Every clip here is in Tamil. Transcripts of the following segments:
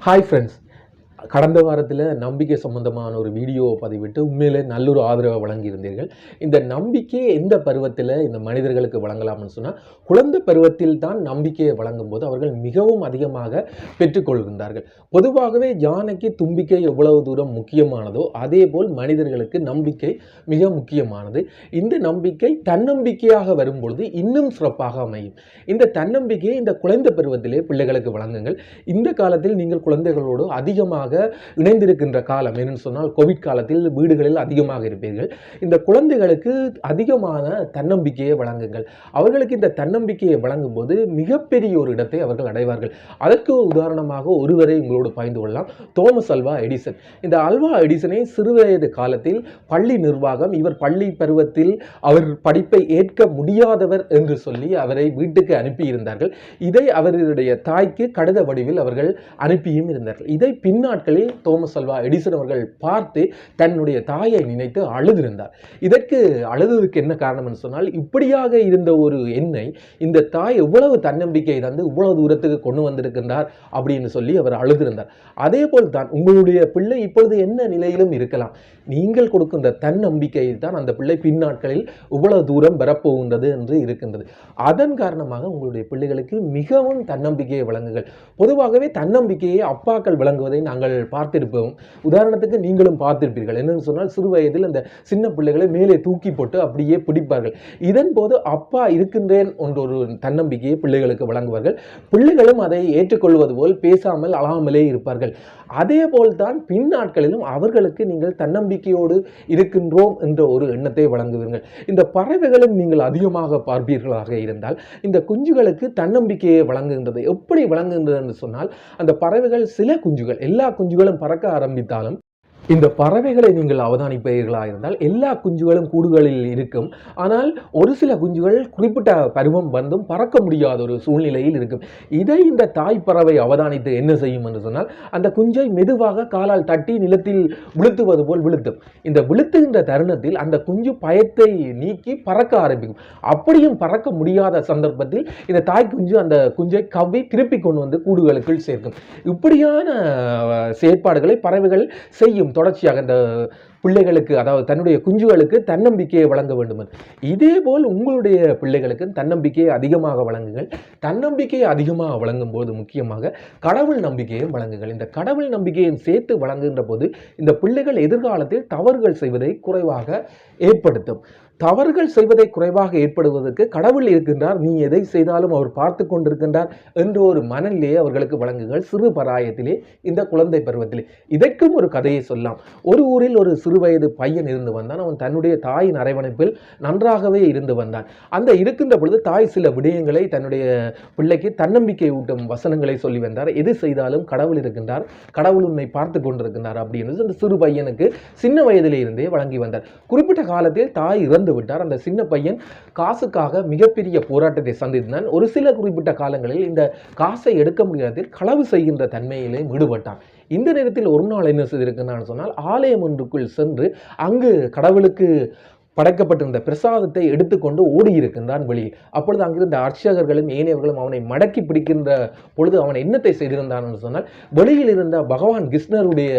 Hi friends. கடந்த வாரத்தில் நம்பிக்கை சம்பந்தமான ஒரு வீடியோ பதிவிட்டு உண்மையிலே நல்லொரு ஆதரவை வழங்கியிருந்தீர்கள். இந்த நம்பிக்கை எந்த பருவத்தில் இந்த மனிதர்களுக்கு வழங்கலாம்னு சொன்னால், குழந்தை பருவத்தில் தான் நம்பிக்கையை வழங்கும்போது அவர்கள் மிகவும் அதிகமாக பெற்றுக்கொள்கின்றார்கள். பொதுவாகவே யானைக்கு தும்பிக்கை எவ்வளவு தூரம் முக்கியமானதோ அதே போல் மனிதர்களுக்கு நம்பிக்கை மிக முக்கியமானது. இந்த நம்பிக்கை தன்னம்பிக்கையாக வரும்பொழுது இன்னும் சிறப்பாக அமையும். இந்த தன்னம்பிக்கையை இந்த குழந்தை பருவத்திலே பிள்ளைகளுக்கு வழங்குங்கள். இந்த காலத்தில் நீங்கள் குழந்தைகளோடு அதிகமாக இணைந்திருக்கின்ற காலம் என்னன்னு சொன்னால், கோவிட் காலத்தில் வீடுகளில் அதிகமாக இருப்பீர்கள். இந்த குழந்தைகளுக்கு அதிகமான தன்னம்பிக்கையை வழங்குங்கள். அவர்களுக்கு இந்த தன்னம்பிக்கையை வழங்கும் போது மிகப்பெரிய ஒரு இடத்தை அவர்கள் அடைவார்கள். அதற்கு உதாரணமாக ஒருவரை உங்களோடு பகிர்ந்து கொள்ளலாம். Thomas halwa Edison. இந்த அல்வா எடிசனை சிறுவயது காலத்தில் பள்ளி நிர்வாகம் இவர் பள்ளி பருவத்தில் அவர் படிப்பை ஏற்க முடியாதவர் என்று சொல்லி அவரை வீட்டுக்கு அனுப்பியிருந்தார்கள். இதை அவருடைய தாய்க்கு கடித வடிவில் அவர்கள் அனுப்பியும் இருந்தார்கள். இதை பின்னாட்களில் தோமஸ் அல்வா எடிசன் அவர்கள் பார்த்து தன்னுடைய தாயை நினைத்து அழுதிருந்தார். இதற்கு அழுததுக்கு என்ன காரணம் என்று சொன்னால், இப்படியாக இருந்த ஒரு எண்ணை இந்த தாய் எவ்வளவு தன்னம்பிக்கை தந்து இவ்வளவு தூரத்துக்கு கொண்டு வந்திருக்கின்றார் அப்படின்னு சொல்லி அவர் அழுதிருந்தார். அதே போல் தான் உங்களுடைய பிள்ளை இப்பொழுது என்ன நிலையிலும் இருக்கலாம். நீங்கள் கொடுக்கின்ற தன்னம்பிக்கையை தான் அந்த பிள்ளை பின்னாட்களில் இவ்வளவு தூரம் வரப்போகின்றது என்று இருக்கின்றது. அதன் காரணமாக உங்களுடைய பிள்ளைகளுக்கு மிகவும் தன்னம்பிக்கையை வழங்குங்கள். பொதுவாகவே தன்னம்பிக்கையை அப்பாக்கள் வழங்குவதை நாங்கள் பார்த்திருப்போம். உதாரணத்துக்கு நீங்களும் பார்த்திருப்பீர்கள். என்னன்னு சொன்னால், சிறு வயதில் அந்த சின்ன பிள்ளைகளை மேலே தூக்கி போட்டு அப்படியே பிடிப்பார்கள். இதன் போது அப்பா இருக்கின்றேன் என்ற ஒரு தன்னம்பிக்கையை பிள்ளைகளுக்கு வழங்குவார்கள். பிள்ளைகளும் அதை ஏற்றுக்கொள்வது போல் பேசாமல் அழாமலே இருப்பார்கள். அதே போல்தான் பின்னாட்களிலும் அவர்களுக்கு நீங்கள் தன்னம்பிக்கையோடு இருக்கின்றோம் என்ற ஒரு எண்ணத்தை வழங்குவீர்கள். இந்த பறவைகளும் நீங்கள் அதிகமாக பார்ப்பீர்களாக இருந்தால், இந்த குஞ்சுகளுக்கு தன்னம்பிக்கையை வழங்குகின்றது. எப்படி வழங்குகின்றது என்று சொன்னால், அந்த பறவைகள் சில குஞ்சுகள், எல்லா குஞ்சுகளும் பறக்க ஆரம்பித்தாலும் இந்த பறவைகளை நீங்கள் அவதானிப்பீர்களாக இருந்தால் எல்லா குஞ்சுகளும் கூடுகளில் இருக்கும். ஆனால் ஒரு சில குஞ்சுகள் குறிப்பிட்ட பருவம் வந்தும் பறக்க முடியாத ஒரு சூழ்நிலையில் இருக்கும். இதை இந்த தாய் பறவை அவதானித்து என்ன செய்யும் என்று சொன்னால், அந்த குஞ்சை மெதுவாக காலால் தட்டி நிலத்தில் விழுத்துவது போல் விழுத்தும். இந்த விழுத்துகின்ற தருணத்தில் அந்த குஞ்சு பயத்தை நீக்கி பறக்க ஆரம்பிக்கும். அப்படியும் பறக்க முடியாத சந்தர்ப்பத்தில் இந்த தாய் குஞ்சு அந்த குஞ்சை கவ்வி திருப்பி கொண்டு வந்து கூடுகளுக்குள் சேர்க்கும். இப்படியான செயற்பாடுகளை பறவைகள் செய்யும் தொடர்ச்சியாக. இந்த பிள்ளைகளுக்கு, அதாவது தன்னுடைய குஞ்சுகளுக்கு தன்னம்பிக்கையை வழங்க வேண்டும். இதே போல் உங்களுடைய பிள்ளைகளுக்கு தன்னம்பிக்கையை அதிகமாக வழங்குங்கள். தன்னம்பிக்கையை அதிகமாக வழங்கும் போது முக்கியமாக கடவுள் நம்பிக்கையை வழங்குங்கள். இந்த கடவுள் நம்பிக்கையை சேர்த்து வழங்குகின்ற போது இந்த பிள்ளைகள் எதிர்காலத்தில் தவறுகள் செய்வதை குறைவாக ஏற்படுத்தும். தவறுகள் செய்வதை குறைவாக ஏற்படுவதற்கு கடவுள் இருக்கின்றார், நீ எதை செய்தாலும் அவர் பார்த்து கொண்டிருக்கின்றார் என்ற ஒரு மனநிலையை அவர்களுக்கு வழங்குங்கள். சிறு பராயத்திலே, இந்த குழந்தை பருவத்திலே. இதற்கும் ஒரு கதையை சொல்லலாம். ஒரு ஊரில் ஒரு சிறுவயது பையன் இருந்து வந்தான். அவன் தன்னுடைய தாயின் அரவணைப்பில் நன்றாகவே இருந்து வந்தான். அந்த இருக்கின்ற பொழுது தாய் சில விடயங்களை தன்னுடைய பிள்ளைக்கு தன்னம்பிக்கை ஊட்டும் வசனங்களை சொல்லி வந்தார். எது செய்தாலும் கடவுள் இருக்கின்றார், கடவுள் உன்னை பார்த்து கொண்டிருக்கின்றார் அப்படின்னு அந்த சிறு பையனுக்கு சின்ன வயதிலே இருந்தே வழங்கி வந்தார். குறிப்பிட்ட காலத்தில் தாய் இறந்து விட்டார். அந்த சின்ன பையன் காசுக்காக மிகப்பெரிய போராட்டத்தை சந்தித்தான். ஒரு சில குறிப்பிட்ட காலங்களில் இந்த காசை எடுக்க முடியாத களவு செய்கின்ற தன்மையிலே ஈடுபட்டான். இந்த நேரத்தில் ஒரு நாள் என்ன செய்திருக்கிறான்னு சொன்னால், ஆலயம் ஒன்றுக்குள் சென்று அங்கு கடவுளுக்கு படைக்கப்பட்டிருந்த பிரசாதத்தை எடுத்துக்கொண்டு ஓடியிருக்கின்றான் வெளியில். அப்பொழுது அங்கிருந்த அர்ச்சகர்களும் ஏனையவர்களும் அவனை மடக்கி பிடிக்கின்ற பொழுது அவன் என்னத்தை செய்திருந்தான் என்று சொன்னால், வெளியில் இருந்த பகவான் கிருஷ்ணருடைய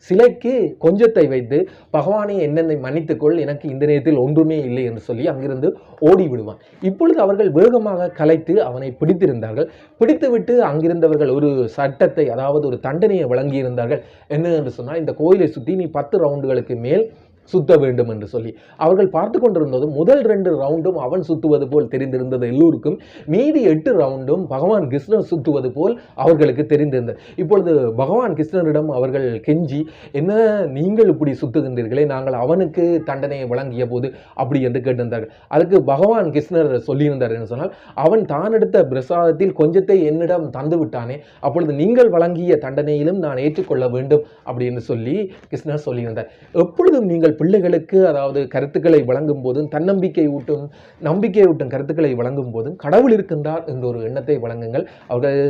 சிலைக்கு கொஞ்சத்தை வைத்து, பகவானை என்னை மன்னித்துக்கொள், எனக்கு இந்த நேரத்தில் ஒன்றுமே இல்லை என்று சொல்லி அங்கிருந்து ஓடி விடுவான். இப்பொழுது அவர்கள் வேகமாக கலைத்து அவனை பிடித்திருந்தார்கள். பிடித்துவிட்டு அங்கிருந்தவர்கள் ஒரு சட்டத்தை, அதாவது ஒரு தண்டனையை வழங்கியிருந்தார்கள். என்ன என்று சொன்னால், இந்த கோயிலை சுற்றி நீ 10 ரவுண்டுகளுக்கு மேல் சுத்த வேண்டும் என்று சொல்லி அவர்கள் பார்த்து கொண்டிருந்ததும் முதல் 2 ரவுண்டும் அவன் சுத்துவது போல் தெரிந்திருந்தது எல்லோருக்கும். மீதி 8 ரவுண்டும் பகவான் கிருஷ்ணர் சுத்துவது போல் அவர்களுக்கு தெரிந்திருந்தது. இப்பொழுது பகவான் கிருஷ்ணரிடம் அவர்கள் கெஞ்சி, என்ன நீங்கள் இப்படி சுத்துகின்றீர்களே, நாங்கள் அவனுக்கு தண்டனையை வழங்கிய போது அப்படி என்று கேட்டிருந்தார்கள். அதுக்கு பகவான் கிருஷ்ணர் சொல்லியிருந்தார் என்று சொன்னால், அவன் தான் எடுத்த பிரசாதத்தில் கொஞ்சத்தை என்னிடம் தந்து விட்டானே, அப்பொழுது நீங்கள் வழங்கிய தண்டனையிலும் நான் ஏற்றுக்கொள்ள வேண்டும் அப்படின்னு சொல்லி கிருஷ்ணர் சொல்லியிருந்தார். எப்பொழுதும் நீங்கள் பிள்ளைகளுக்கு, அதாவது கருத்துக்களை வழங்கும் போதும், தன்னம்பிக்கை ஊட்டும் நம்பிக்கை ஊட்டும் கருத்துக்களை வழங்கும் போதும் கடவுள் இருக்கின்றார் என்ற ஒரு எண்ணத்தை வழங்குங்கள். அவர்கள்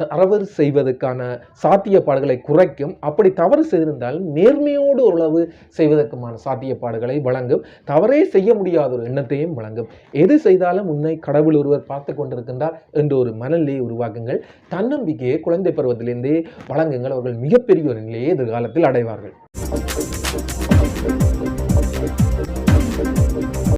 தவறு செய்வதற்கான சாத்தியப்பாடுகளை குறைக்கும். அப்படி தவறு செய்திருந்தாலும் நேர்மையோடு ஓரளவு செய்வதற்குமான சாத்தியப்பாடுகளை வழங்கும். தவறே செய்ய முடியாத ஒரு எண்ணத்தையும் வழங்கும். எது செய்தாலும் உன்னை கடவுள் ஒருவர் பார்த்து கொண்டிருக்கின்றார் என்ற ஒரு மனநிலையை உருவாக்குங்கள். தன்னம்பிக்கையை குழந்தை பருவத்திலிருந்தே வழங்குங்கள். அவர்கள் மிகப்பெரிய ஒரு நிலையை எதிர்காலத்தில் அடைவார்கள்.